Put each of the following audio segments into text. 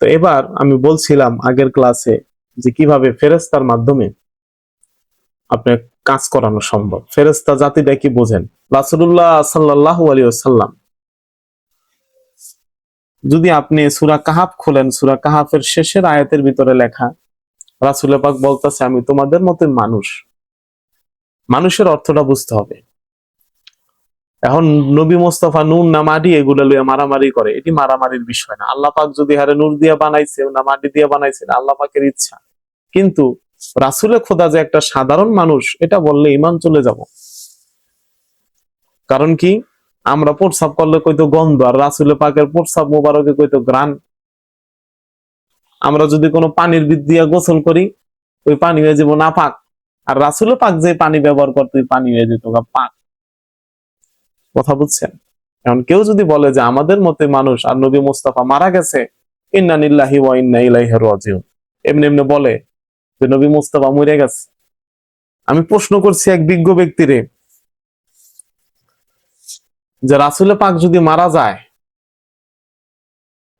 তো এবার আমি বলছিলাম আগের ক্লাসে যে কিভাবে ফেরেশতার মাধ্যমে আপনার কাজ করানো সম্ভব। ফেরেশতা জাতিটা কি বোঝেন? রাসূলুল্লাহ সাল্লাল্লাহু আলাইহি ওয়াসাল্লাম, যদি আপনি সূরা কাহাফ খোলেন, সূরা কাহাফের শেষের আয়াতের ভিতরে লেখা, রাসূল পাক বলতেছে আমি তোমাদের মতো মানুষ। মানুষের অর্থটা বুঝতে হবে। এখন নবী মোস্তফা নূর না মাটি এগুলো লইয়া মারামারি করে, এটি মারামারির বিষয় না। আল্লাহ পাক যদি হারে নূর দিয়া বানাইছে না মাটি দিয়া বানাইছে, আল্লাহ পাকের ইচ্ছা। কিন্তু রাসূলে খোদা যে একটা সাধারণ মানুষ, এটা বললে ঈমান চলে যাব। কারণ কি, আমরা প্রস্রাব করলে কইতো গন্ধ, আর রাসূলে পাকের প্রস্রাব মোবারকে কইতো ঘ্রাণ। আমরা যদি কোনো পানির বিদ দিয়া গোসল করি, ওই পানি হয়ে যাবো না পাক, আর রাসূলে পাক যে পানি ব্যবহার করতে পানি হয়ে যেত পাক। কথা বুঝছেন? এখন কেউ যদি বলে যে আমাদের মতে মানুষ আর নবী মুস্তাফা মারা গেছে, ইন্না লিল্লাহি ওয়া ইন্না ইলাইহি রাজিউন, এমনি এমনি বলে যে নবী মুস্তাফা মরে গেছে। আমি প্রশ্ন করছি এক বিজ্ঞ ব্যক্তিরে যে রাসূলে পাক যদি মারা যায়,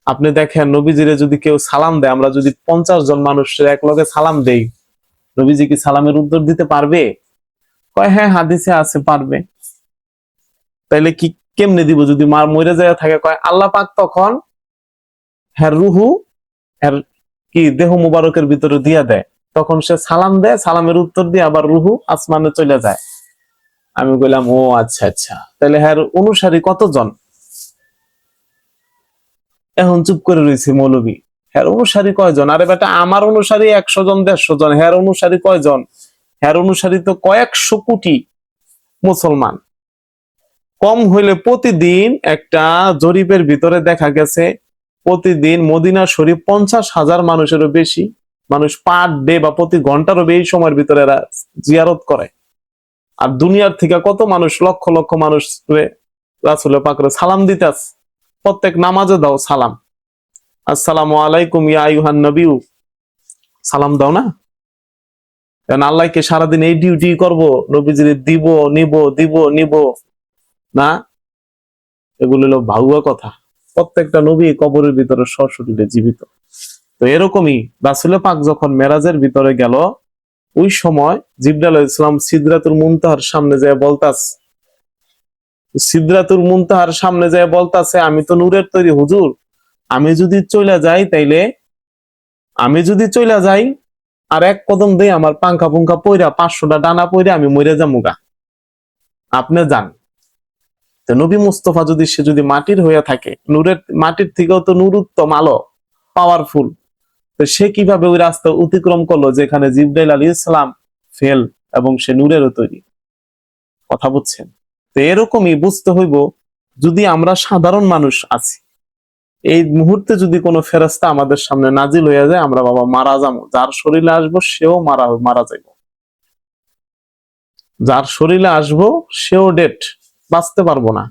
আপনি দেখেন নবীজিরে যদি কেউ সালাম দেয়, আমরা যদি 50 জন মানুষের এক লগে সালাম দেই, নবীজি কি সালামের উত্তর দিতে পারবে? কয় হ্যাঁ, হাদিসে আছে পারবে। তাইলে কি কেমনে দিব যদি মার মরে যায় থাকে? কয় আল্লাহ পাক তখন হ্যাঁ রুহু এর কি দেহ মুবারকের ভিতরে দিয়া দেয়, তখন সে সালাম দেয়, সালামের উত্তর দিয়ে আবার রুহু আসমানে চলে যায়। আমি বললাম ও আচ্ছা আচ্ছা, তাহলে হ্যাঁ অনুসারী কতজন? এখন চুপ করে রয়েছে মৌলবী। হ্যাঁ অনুসারী কয়জন? আরে বেটা, আমার অনুসারী 100 জন 150 জন, হ্যাঁ অনুসারী কয়জন? হ্যাঁ অনুসারী তো কয়েকশো কোটি মুসলমান। কম হইলে প্রতিদিন একটা জরিপের ভিতরে দেখা গেছে প্রতিদিন মদিনা শরীফ 50,000 মানুষেরও বেশি মানুষ পার ডে বা প্রতি ঘন্টারও বেশি সময়ের ভিতরে এরা জিয়ারত করে। আর দুনিয়ার থেকে কত মানুষ, লক্ষ লক্ষ মানুষ রাসূল পাকরে সালাম দিতেছে। প্রত্যেক নামাজে দাও সালাম, আসসালামু আলাইকুম ইয়া আইয়ুহান নবিয়্যু, সালাম দাও না? কারণ আল্লাহকে সারাদিন এই ডিউটি করব, নবীজির দিব নিব দিব নিব না? এগুলো হলো ভাউয়া কথা। প্রত্যেকটা নবী কবরের ভিতরে সশরীরে জীবিত। তো এরকমই রাসূল পাক যখন মেরাজের ভিতরে গেল, ওই সময় জিবরাইল আলাইহিস সালাম সিদরাতুল মুনতাহার সামনে যায় বলতাছে, সিদরাতুল মুনতাহার সামনে যায় বলতাছে আমি তো নূরের তৈরি হুজুর, আমি যদি চলে যাই আর এক কদম দেই আমার পাঙ্খা পুঙ্খা পইরা 500টা ডানা পইরা আমি মরে যামুগা, আপনি যান। তো নবী মুস্তফা যদি মাটির হইয়া থাকে, নূরের মাটির থেকেও তো নূর উত্তম, আলো পাওয়ারফুল, তো সে কিভাবে ওই রাস্তা অতিক্রম করলো যেখানে জিবরাইল আলাইহিস সালাম ফেল এবং সে নূরেরও তৈরি? কথা বুঝছেন? তো এরকমই বুঝতে হইব, যদি আমরা সাধারণ মানুষ আছি, এই মুহূর্তে যদি কোনো ফেরেশতা আমাদের সামনে নাজিল হইয়া যায়, আমরা বাবা মারা যাবো। যার শরীরে আসবো সেও মারা যাইব, যার শরীরে আসবো সেও ডেট, বাঁচতে পারবো না,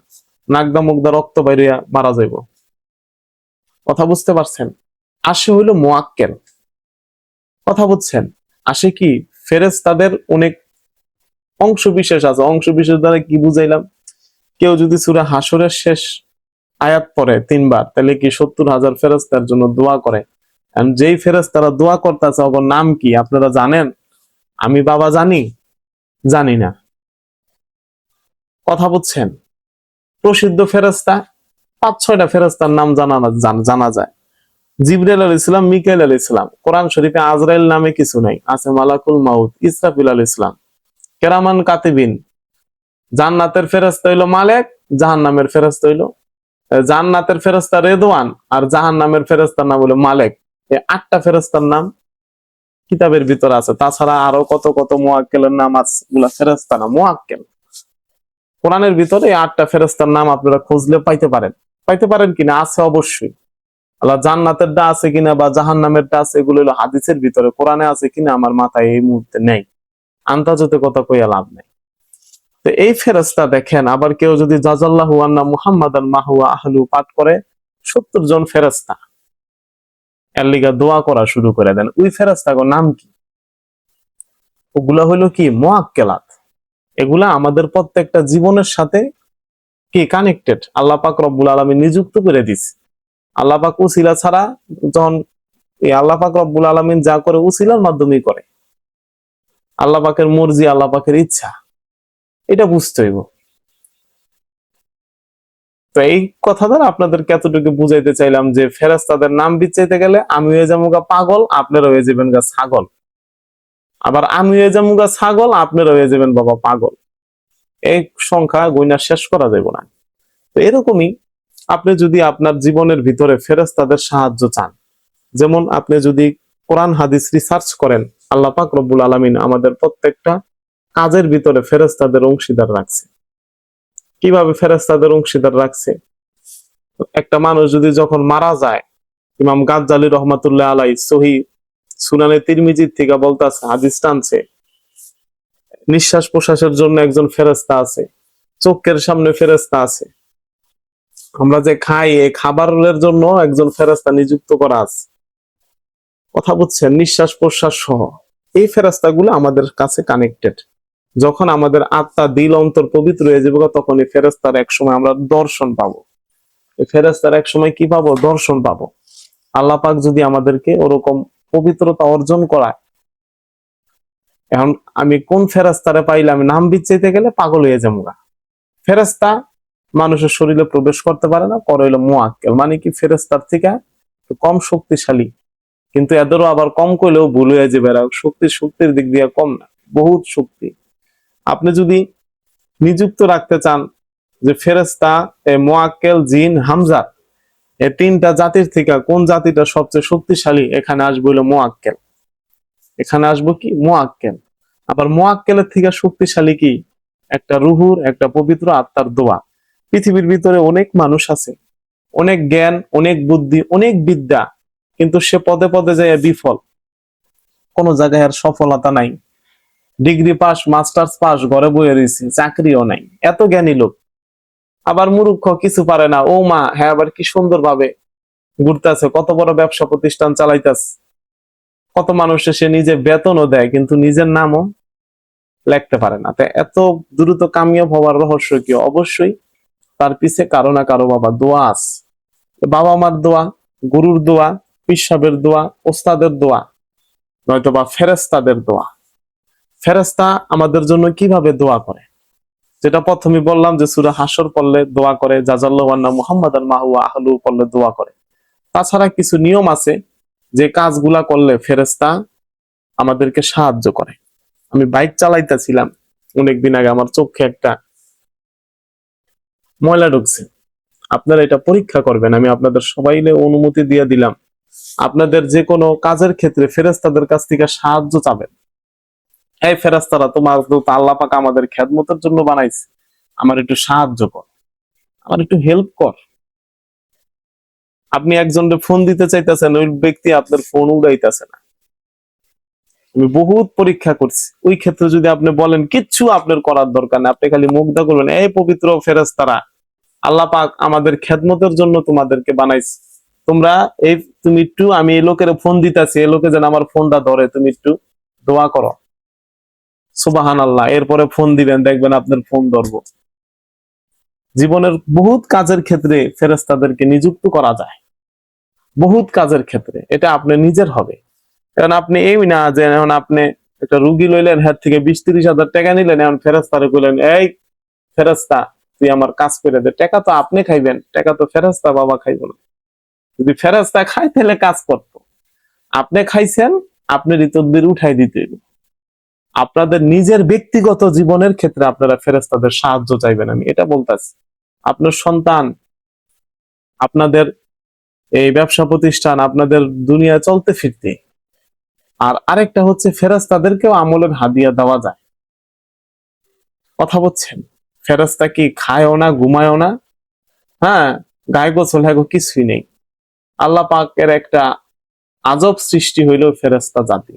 নাকদা মুগদা রক্ত বাইরিয়া মারা যাইব। কথা বুঝতে পারছেন? আসে হইলো মুআক্কেল। কথা বুঝছেন? আসে কি, ফেরেশতাদের অনেক অংশ বিশেষ আছে। অংশ বিশেষ দ্বারা কি বুঝাইলাম? কেউ যদি সূরা হাসরের শেষ আয়াত পড়ে 3 বার, তাহলে কি 70,000 ফেরেশতার জন্য দোয়া করে। যেই ফেরেশতারা দোয়া করতেছে ওর নাম কি আপনারা জানেন? আমি বাবা জানি না। কথা বুঝছেন? প্রসিদ্ধ ফেরেশতা 5-6টা ফেরেশতার নাম জানা যায়। জিবরাইল আলাইহিস সালাম, মিকাইল আলাইহিস সালাম। কোরআন শরীফে আজরাইল নামে কিছু নাই, আছে মালাকুল মাউত, ইসরাফিল আলাইহিস সালাম। কেরামান কাতিবিন। জান্নাতের ফেরেশতা হইলো মালেক, জাহান্নামের ফেরেশতা হইলো, জান্নাতের ফেরেশতা রেদওয়ান আর জাহান্নামের ফেরেশতার নাম হলো মালেক। এই 8টা ফেরেশতার নাম কিতাবের ভিতরে আছে। তাছাড়া আরো কত কত মুআক্কেলের নাম আছে, এগুলা ফেরেশতা না, মুআক্কেল। কোরআনের ভিতরে এই 8টা ফেরেশতার নাম আপনারা খুঁজলে পাইতে পারেন কিনা? আছে অবশ্যই। আল্লাহ জান্নাতের ডা আছে কিনা বা জাহান্নামের ডা আছে, এগুলো হলো হাদিসের ভিতরে। কোরআনে আছে কিনা আমার মাথায় এই মুহূর্তে নেই, আন্তাজতে কথা কইয়া লাভ নেই। তো এই ফেরেশতা দেখেন, আবার কেউ যদি জাযাল্লাহু আন্না মুহাম্মাদান মা হুয়া আহলু পাঠ করে, 70 জন ফেরেশতা এর লিগা দোয়া করা শুরু করে দেন। ওই ফেরেশতাগুলোর নাম কি? ওগুলা হলো কি মুআক্কেলাত। এগুলা আমাদের প্রত্যেকটা জীবনের সাথে কি কানেক্টেড, আল্লাহ পাক রব্বুল আলামিন নিযুক্ত করে দিছে। আল্লাহ পাক উসিলা ছাড়া, যখন এই আল্লাহ পাক রব্বুল আলামিন যা করে উসিলার মাধ্যমেই করে, আল্লাহ পাকের মর্জি, আল্লাহ পাকের ইচ্ছা, এটা বুঝতে হইব। তো এই কথা দ্বারা আপনাদেরকে এতটুকু বুঝাইতে চাইলাম যে ফেরেশতাদের নাম বিচাইতে গেলে আমি হয়ে যাবো গা পাগল, আপনারা হয়ে যাবেন গা ছাগল। আবার আমি হয়ে যাবো গা ছাগল, আপনারা হয়ে যাবেন বাবা পাগল। এই সংখ্যা গইনা শেষ করা যাবে না। তো এরকমই আপনি যদি আপনার জীবনের ভিতরে ফেরেশতাদের সাহায্য চান, যেমন আপনি যদি কোরআন হাদিস রিসার্চ করেন, আল্লাহ পাক রব্বুল আলামিন আমাদের প্রত্যেকটা কাজের ভিতরে ফেরেশতাদের অংশীদার রাখছে। কিভাবে ফেরেশতাদের অংশীদার রাখছে? একটা মানুষ যদি যখন মারা যায়, ইমাম গাজ্জালী রহমাতুল্লাহ আলাই সহি সুনানে তিরমিজির থেকে বলতাছে, হাদিস টানছে, নিঃশ্বাস প্রশ্বাসের জন্য একজন ফেরেশতা আছে, চোখের সামনে ফেরেশতা আছে, আমরা যে খাই এই খাবারের জন্য একজন ফেরেশতা নিযুক্ত করা আছে। কথা বুঝছেন? নিঃশ্বাস প্রশ্বাস সহ এই ফেরেশতাগুলো আমাদের কাছে কানেক্টেড। যখন আমাদের আত্মা দিল অন্তর পবিত্র হয়ে যাবে, তখন এই ফেরেশতার এক সময় আমরা দর্শন পাবো। এই ফেরেশতার এক সময় কি পাবো? দর্শন পাবো। আল্লাহ পাক যদি আমাদেরকে ওরকম পবিত্রতা অর্জন করায়, এখন আমি কোন ফেরেশতারে পাইলাম নাম বিচ্ছাইতে গেলে পাগল হয়ে যাবো। ফেরেশতা মানুষের শরীরে প্রবেশ করতে পারে না, পরে হইলো মুআক্কেল, মানে কি ফেরেশতার থেকে কম শক্তিশালী, কিন্তু এদেরও আবার কম করলেও ভুল হয়ে যাবে, শক্তির দিক দিয়ে কম না, বহুত শক্তি। আপনি যদি নিযুক্ত রাখতে চান যে ফেরেশতা, মুআক্কেল, জিন, হামজা, এই তিনটা জাতির থেকে কোন জাতিটা সবচেয়ে শক্তিশালী, এখানে আসবো হলো মুআক্কেল। এখানে আসবো কি? মুআক্কেল। আবার মুআক্কেলের থেকে শক্তিশালী কি? একটা রুহুর, একটা পবিত্র আত্মার দোয়া। পৃথিবীর ভিতরে অনেক মানুষ আছে, অনেক জ্ঞান, অনেক বুদ্ধি, অনেক বিদ্যা, কিন্তু সে পদে পদে যায় বিফল, কোন জায়গায় আর সফলতা নাই। ডিগ্রি পাস, মাস্টার্স পাস, ঘরে বইয়ে রয়েছে, চাকরিও নাই, এত জ্ঞানী লোক। আবার মূর্খ, কিছু পারে না, ও মা হ্যাঁ, আবার কি সুন্দর ভাবে ঘুরতেছে, কত বড় ব্যবসা প্রতিষ্ঠান চালাইতেছে, কত মানুষ সে নিজে বেতনও দেয়, কিন্তু নিজের নামও লিখতে পারে না। তাই এত দ্রুত কামিয়াব হওয়ার রহস্য কি? অবশ্যই তার পিছে কারো না কারো বাবা দোয়া আছে। বাবা মার দোয়া, গুরুর দোয়া, পিসাবের দোয়া, ওস্তাদের দোয়া, নয়তো বা ফেরেশতাদের দোয়া। ফেরেশতা আমাদের জন্য কিভাবে দোয়া করে? যেটা প্রথমে বললাম যে সূরা হাসর পড়লে দোয়া করে, জাযাল্লাহু আন্না মুহাম্মাদান মাহু আহলু পড়লে দোয়া করে। তাছাড়া কিছু নিয়ম আছে যে কাজগুলা করলে ফেরেশতা আমাদেরকে সাহায্য করে। আমি বাইক চালাইতেছিলাম অনেকদিন আগে, আমার চোখে একটা ময়লা ঢুকছে। আপনারা এটা পরীক্ষা করবেন, আমি আপনাদের সবাইলে অনুমতি দিয়ে দিলাম। আপনাদের যে কোনো কাজের ক্ষেত্রে ফেরেশতাদের কাছ থেকে সাহায্য চাবেন। এই ফেরেশতারা, তোমার তো আল্লাহ পাক আমাদের খেদমতের জন্য বানাইছে, আমার একটু সাহায্য কর, আমার একটু হেল্প কর। আপনি একজনকে ফোন দিতে চাইতেছেন, ওই ব্যক্তি আপনার ফোন উড়াইতেছে না। আমি বহুত পরীক্ষা করছি। ওই ক্ষেত্রে যদি আপনি বলেন কিচ্ছু আপনার করার দরকার নেই, আপনি খালি মুগ্ধ করবেন, এই পবিত্র ফেরেশতারা, আল্লাহ পাক আমাদের খেদমতের জন্য তোমাদেরকে বানাইছে, তোমরা এই, তুমি একটু, আমি এই লোকের ফোন দিতেছি, এই লোকে যেন আমার ফোনটা ধরে, তুমি একটু দোয়া করো। সুবহানাল্লাহ। এরপরে ফোন দিবেন, দেখবেন আপনার ফোন ধরবো। জীবনের বহুত কাজের ক্ষেত্রে ফেরেশতাদেরকে নিযুক্ত করা যায়, বহুত কাজের ক্ষেত্রে। এটা আপনি নিজের হবে। কারণ আপনি এই না যে এখন আপনি একটা রুগী লইলেন, হাত থেকে 20-30 হাজার টাকা নিলেন, এখন ফেরেশতারে কইলেন, এই ফেরেশতা তুই আমার কাজ করে দে। টাকা তো আপনি খাইবেন, টাকা তো ফেরেশতা বাবা খাইব না। যদি ফেরেশতা খায় তাহলে কাজ করতো। আপনি খাইছেন, আপনার তদবির উঠাই দিতে হইব। আপনাদের নিজের ব্যক্তিগত জীবনের ক্ষেত্রে আপনারা ফেরেশতাদের সাহায্য চাইবেন, আমি এটা বলতেছি। আপনার সন্তান, আপনাদের এই ব্যবসা প্রতিষ্ঠান, আপনাদের দুনিয়া চলতে ফিরতে। আর আরেকটা হচ্ছে ফেরেশতাদেরকেও আমলের হাদিয়া দেওয়া যায়। কথা বলছেন? ফেরেশতা কি খায়ও না, ঘুমায়ও না, হ্যাঁ, গায়ে গোসল হ্যাগো কিছুই নেই। আল্লাহ পাকের একটা আজব সৃষ্টি হইল ফেরেশতা জাতি।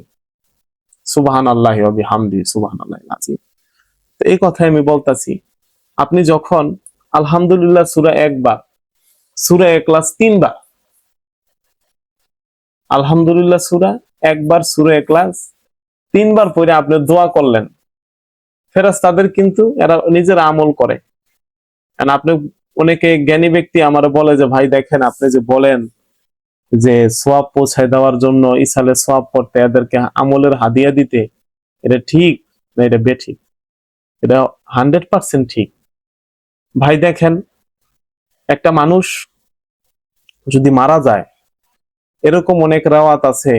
সুবহানাল্লাহি ওয়া বিহামদিহি সুবহানাল্লাহিল আযীম। তো এই কথাই আমি বলতাছি, আপনি যখন আলহামদুলিল্লাহ সূরা একবার, সূরা ইখলাস 3 বার, আলহামদুলিল্লাহ সূরা একবার, সূরা ইখলাস 3 বার পড়ে আপনি দোয়া করলেন, ফেরেশতাদের কিন্তু এরা নিজের আমল করে। কারণ আপনি, অনেকে জ্ঞানী ব্যক্তি আমার বলে যে ভাই দেখেন আপনি যে বলেন যে সোয়াব পৌঁছায় দেওয়ার জন্য ইসালে সোয়াব করতে, এদেরকে আমলের হাদিয়া দিতে, এটা ঠিক না এটা বেঠিক? এটা 100% ঠিক। ভাই দেখেন, একটা মানুষ যদি মারা যায়, এরকম অনেক রাওয়াত আছে,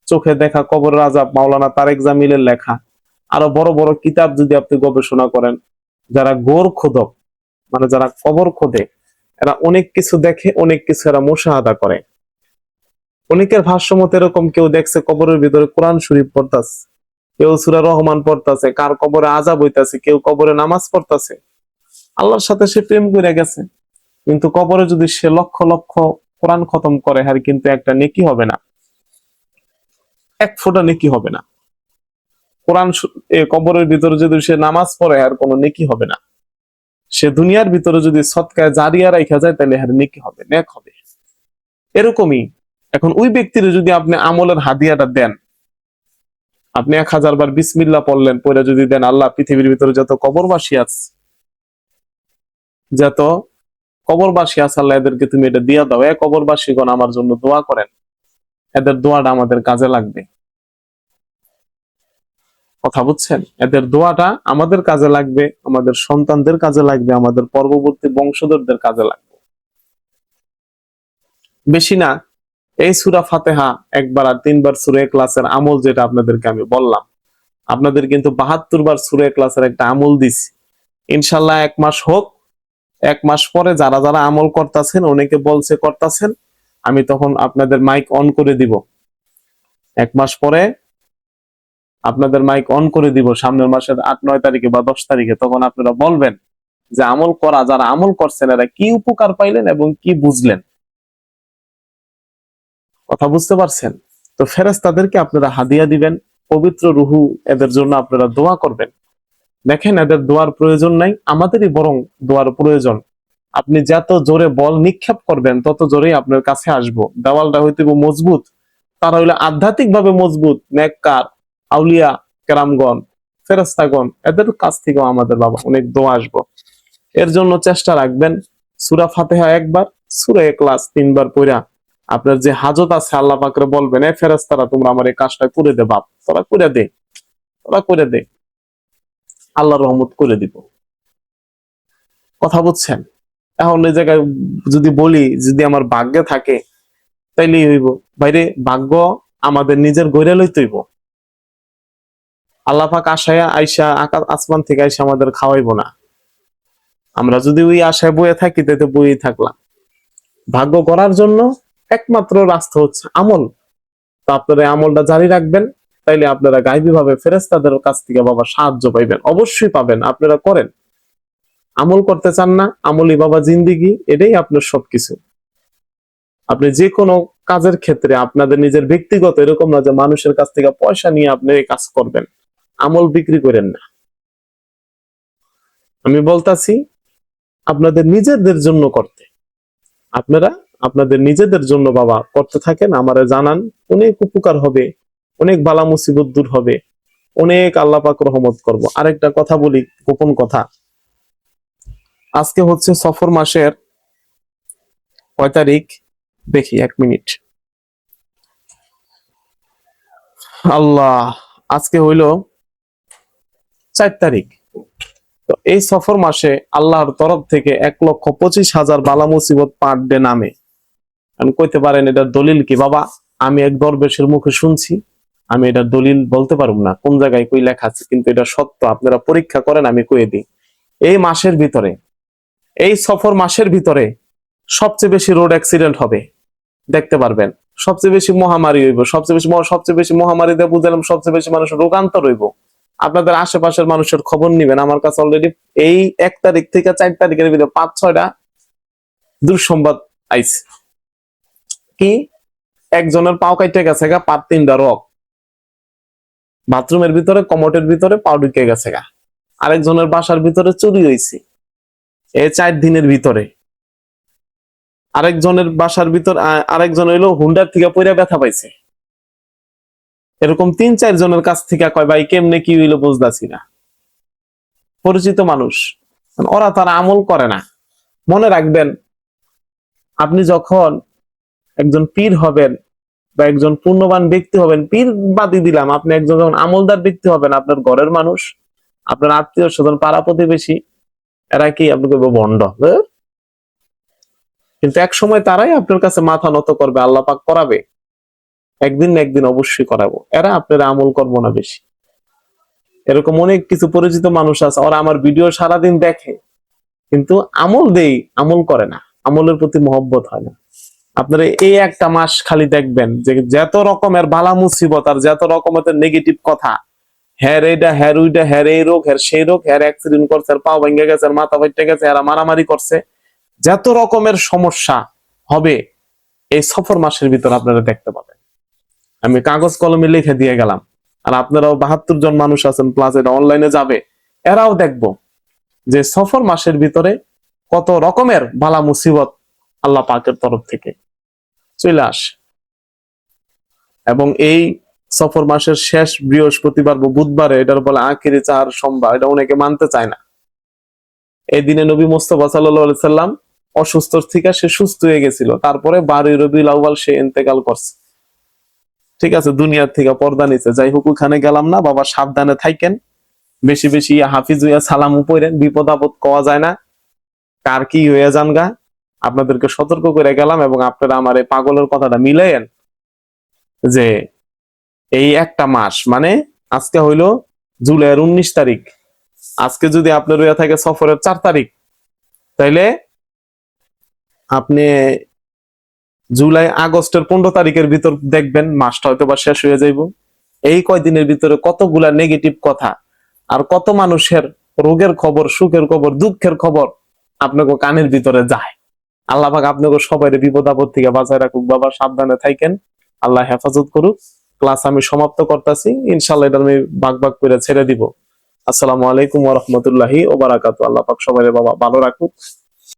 চোখে দেখা কবরের আযাব, মাওলানা তারেক জামিলের লেখা, আরো বড় বড় কিতাব যদি আপনি গবেষণা করেন, যারা গোর খোদক, মানে যারা কবর খোদে, এরা অনেক কিছু দেখে, অনেক কিছু এরা মুশাহাদা করে। অনেকের ভাষ্য মতে এরকম কেউ দেখছে কবরের ভিতরে কোরআন শরীফ পড়তাছে, কেউ সূরা রহমান পড়তাছে, কার কবরে আযাব হইতাছে, কেউ কবরে নামাজ পড়তাছে। আল্লাহর সাথে সে প্রেম করে গেছে, কিন্তু কবরে যদি সে লক্ষ লক্ষ কোরআন খতম করে, আর কিন্তু একটা নেকি হবে না, এক ফোঁটা নেকি হবে না। কবরের ভিতরে যদি সে নামাজ পড়ে, আর কোনো নেকি হবে না। সে দুনিয়ার ভিতরে যদি সৎকায় জারিয়া রাখা যায়, তাহলে আর নেকি হবে, নেক হবে। এরকমই এখন ওই ব্যক্তির যদি আপনি আমলের হাদিয়াটা দেন, আপনি 1000 বার বিসমিল্লাহ পড়লেন, পড়ে যদি দেন, আল্লাহ পৃথিবীর ভিতরে যত কবরবাসী আছে, যত কবরবাসী আছে, আল্লাহ এদেরকে তুমি এটা দিয়া দাও, কবরবাসীগণ আমার জন্য দোয়া করেন, এদের দোয়াটা আমাদের কাজে লাগবে। কথা বুঝছেন? এদের দোয়াটা আমাদের কাজে লাগবে, আমাদের সন্তানদের কাজে লাগবে, আমাদের পরবর্তী বংশধরদের কাজে লাগবে। বেশি না, এই সূরা ফাতিহা একবার আর 3 বার সূরা ইখলাসের আমল, যেটা আপনাদেরকে আমি বললাম, আপনাদের কিন্তু 72 বার সূরা ইখলাসের একটা আমল দিছি। ইনশাআল্লাহ 1 মাস হোক, 1 মাস পরে যারা যারা আমল করতেছেন, অনেকে বলছে করতেছেন, আমি তখন আপনাদের মাইক অন করে দিব। 1 মাস পরে আপনাদের মাইক অন করে দিব, সামনের মাসের 8-9 তারিখে বা 10 তারিখে। তখন আপনারা বলবেন যে আমল করা যারা আমল করছেন, এরা কি উপকার পাইলেন এবং কি বুঝলেন। কথা বুঝতে পারছেন? তো ফেরেশতাদেরকে আপনারা হাদিয়া দিবেন, পবিত্র রুহু এদের জন্য আপনারা দোয়া করবেন। দেখেন, এদের দোয়ার প্রয়োজন নাই, আমাদেরই বরং দোয়ার প্রয়োজন। আপনি যত জোরে বল নিক্ষেপ করবেন, তত জোরেই আপনার কাছে আসবো। দেওয়ালটা হইতে মজবুত, তারা হইলে আধ্যাত্মিক ভাবে মজবুত, নেককার, আউলিয়া কেরামগণ, ফেরেশতাগণ, এদের কাছ থেকেও আমাদের বাবা অনেক দোয়া আসবো। এর জন্য চেষ্টা রাখবেন, সূরা ফাতিহা একবার, সূরা ইখলাস 3 বার পড়া আপনার যে হাজত আছে, আল্লাহ পাকরে বলবেন, এ ফেরেশতারা তোমরা আমার এই কাজটা করে দে বাপ, তোরা করে দে, তোরা করে দে, আল্লাহ রহমত করে দিব। কথা বুঝছেন? এখন এই জায়গায় যদি বলি, যদি আমার ভাগ্যে থাকে তাইলেই হইব। বাইরে ভাগ্য আমাদের নিজের গড়ে লইতে হইব। আল্লাহ পাক আশায় আইসা আসমান থেকে আইসা আমাদের খাওয়াইবো না। আমরা যদি ওই আশায় বয়ে থাকি, তাতে বই থাকলাম। ভাগ্য করার জন্য একমাত্র রাস্তা হচ্ছে আমল। তো আপনারা আমলটা জারি রাখবেন, তাইলে আপনারা গায়বী ভাবে ফেরেশতাদের কাছ থেকে বাবা সাহায্য পাইবেন, অবশ্যই পাবেন। আপনারা করেন, আমল করতে চান না, আমলই বাবা জিন্দিগি, এটাই আপনার সবকিছু। আপনি যে কোনো কাজের ক্ষেত্রে আপনাদের নিজের ব্যক্তিগত, এরকম না যে মানুষের কাছ থেকে পয়সা নিয়ে আপনি এই কাজ করবেন, আমল বিক্রি করেন না। আমি বলতাছি আপনাদের নিজেদের জন্য করতে। আপনারা আপনাদের নিজেদের জন্য বাবা করতে থাকেন, আমারে জানান, অনেক উপকার হবে, অনেক বালা মুসিবত দূর হবে, অনেক আল্লাহ পাক রহমত করব। আরেকটা কথা বলি, গোপন কথা। আজকে হচ্ছে সফর মাসের কয় তারিখ দেখি, 1 মিনিট। আল্লাহ, আজকে হইল 4 তারিখ। তো এই সফর মাসে আল্লাহর তরফ থেকে 1,25,000 বালা মুসিবত পার ডে নামে। আমি কইতে পারেন এটার দলিল কি বাবা? আমি এক দরবেশের মুখে শুনছি, আমি এটার দলিল বলতে পারবো না কোন জায়গায় কই লেখা আছে, কিন্তু এটা সত্য। আপনারা পরীক্ষা করেন, আমি কয়ে দিই। এই মাসের ভিতরে, এই সফর মাসের ভিতরে সবচেয়ে বেশি রোড অ্যাক্সিডেন্ট হবে, দেখতে পারবেন। সবচেয়ে বেশি মহামারী হইব, সবচেয়ে বেশি মহামারীতে বুঝলাম সবচেয়ে বেশি মানুষের রোগান্তর হইব। আপনাদের আশেপাশের মানুষের খবর নিবেন। আমার কাছে অলরেডি এই 1 তারিখ থেকে 4 তারিখের ভিতরে 5-6টা দুঃসংবাদ আইছে। কি? একজনের পাও কাইটে গেছে গা, 3টা রক, বাথরুমের ভিতরে কমোটের ভিতরে পাও ঢুকে গেছে গা। আরেকজনের বাসার ভিতরে চুরি হয়েছে এই 4 দিনের ভিতরে। আরেকজনের বাসার ভিতর, আরেকজন হইলো হুন্ডার থেকে পইরা ব্যথা পাইছে। এরকম 3-4 জনের কাছ থেকে কয় ভাই কেমনে কি হইলো বুঝতাছি না। পরিচিত মানুষ, ওরা তারা আমল করে না। মনে রাখবেন, আপনি যখন একজন পীর হবেন বা একজন পুণ্যবান ব্যক্তি হবেন, পীর বাদই দিলাম, আপনি একজন যখন আমলদার ব্যক্তি হবেন, আপনার ঘরের মানুষ, আপনার আত্মীয় স্বজন, পাড়া প্রতিবেশী, এরা কি আপনাকে ভণ্ড, কিন্তু এক সময় তারাই আপনার কাছে মাথা নত করবে, আল্লাহ পাক করাবে, একদিন না একদিন অবশ্যই করাবো, এরা আপনার আমল করবো না বেশি। এরকম অনেক কিছু পরিচিত মানুষ আছে, ওরা আমার ভিডিও সারাদিন দেখে কিন্তু আমল দেই, আমল করে না, আমলের প্রতি মহব্বত হয় না। আপনারা এই একটা মাস খালি দেখবেন যে যত রকমের বালা মুসিবত আর যত রকমের নেগেটিভ কথা, হ্যার এইটা, হ্যার ওইটা, হ্যার এই রোগ, হ্যার সেই রোগ, হ্যার অ্যাক্সিডেন্ট করছে, পাও ভেঙে গেছে, মাথা ফাইটে গেছে, এরা মারামারি করছে, যত রকমের সমস্যা হবে এই সফর মাসের ভিতর আপনারা দেখতে পাবেন। আমি কাগজ কলমে লিখে দিয়ে গেলাম, আর আপনারাও 72 জন মানুষ আছেন প্লাস এটা অনলাইনে যাবে, এরাও দেখবো যে সফর মাসের ভিতরে কত রকমের বালা মুসিবত আল্লাহ পাকের তরফ থেকে চলে আসে। এবং এই সফর মাসের শেষ বৃহস্পতিবার বা বুধবারে এটার বলে আখিরি চার সোমবার, এটা অনেকে মানতে চায় না। এই দিনে নবী মুস্তাফা সাল্লাল্লাহু আলাইহি সাল্লাম অসুস্থ থেকে সে সুস্থ হয়ে গেছিল, তারপরে 12 রবিউল আউয়াল সে ইন্তেকাল করছে। ঠিক আছে, দুনিয়ার থেকে পর্দা নিছে। যাই হোক, ওখানে গেলাম না, বাবা সাবধানে থাকেন, বেশি বেশি হাফিজ হইয়া সালাম পড়েন, বিপদ আপদ কওয়া যায় না, কার কি হয়ে যান গা, আপনাদেরকে সতর্ক করে গেলাম। এবং আপনারা আমার এই পাগলের কথাটা মিলাইয়েন যে এই একটা মাস মানে আজকে হইলো জুলাইয়ের 19 তারিখ, আজকে যদি আপনার হইয়া থাকে সফরের 4 তারিখ, তাইলে আপনি জুলাই আগস্টের 15 তারিখের ভিতর দেখবেন মাসটা হয়তো বা শেষ হয়ে যাইব। এই কয়দিনের ভিতরে কতগুলা নেগেটিভ কথা আর কত মানুষের রোগের খবর, সুখের খবর, দুঃখের খবর আপনাকে কানের ভিতরে যায়। আল্লাহ পাক আপনাকে সবাই বিপদ আপদ থেকে বাঁচায় রাখুক। বাবা সাবধানে থাকেন, আল্লাহ হেফাজত করুক। ক্লাস আমি সমাপ্ত করতেছি, ইনশাল্লাহ এটা আমি ভাগ ভাগ করে ছেড়ে দিব। আসসালামু আলাইকুম ওয়া রাহমাতুল্লাহি ওয়া বারাকাতুহু। আল্লাহ পাক সবাই বাবা ভালো রাখুক।